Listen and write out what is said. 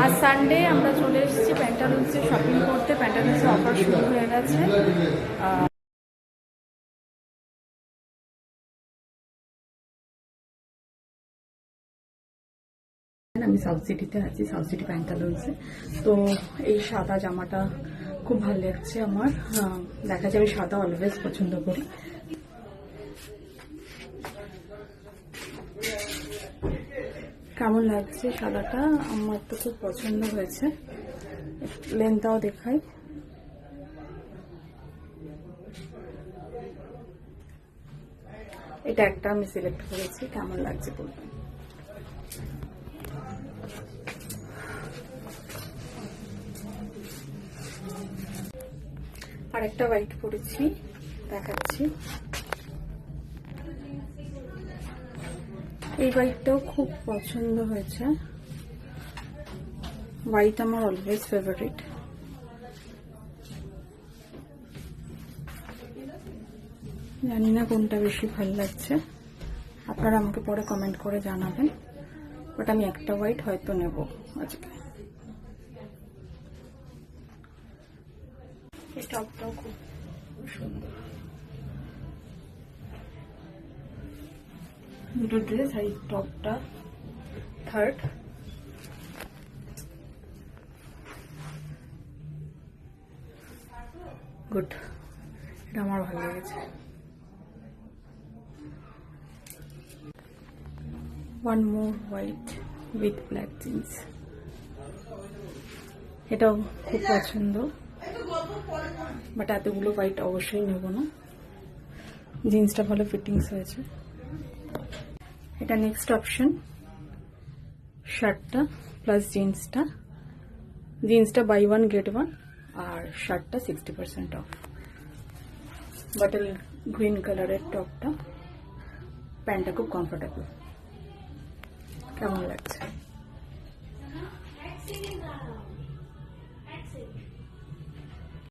আজ সানডে আমরা চলে এসেছি প্যান্টালুন্সে শপিং করতে। প্যান্টালুন্সে অফার শুরু হয়ে গেছে। আমি সাউথ সিটিতে আছি, সাউথ সিটি প্যান্টালুন্সে। তো এই সাদা জামাটা খুব ভালো লাগছে আমার। দেখা যায় আমি সাদা অলওয়েজ পছন্দ করি। কেমন লাগছে সাদাটা? আমার তো খুব পছন্দ হয়েছে। লেন্থটাও দেখাই। এটা একটা আমি সিলেক্ট করেছি, কেমন লাগছে বলবেন। আর একটা হোয়াইট পরেছি, দেখাচ্ছি। এই হোয়াইটটাও খুব পছন্দ হয়েছে। হোয়াইট আমার অলওয়েজ ফেভারিট। জানি না কোনটা বেশি ভালো লাগছে, আপনারা আমাকে পরে কমেন্ট করে জানাবেন। বাট আমি একটা হোয়াইট হয়তো নেব আজকে। এই টপটাও খুব সুন্দর। দুটো ড্রেস, আর এই টপটা থার্ড। গুড, এটা আমার ভালো লেগেছে। One more white with black jeans, এটাও খুব পছন্দ। বাট এতগুলো হোয়াইট অবশ্যই নেব না। জিন্সটা ভালো ফিটিংস হয়েছে। এটা নেক্সট অপশন। শার্টটা প্লাস জিন্সটা। জিন্সটা বাই ওয়ান গেট ওয়ান, আর শার্টটা 60% অফ। বটল গ্রিন কালারের টপটা, প্যান্টটা খুব কমফোর্টেবল। কেমন লাগছে?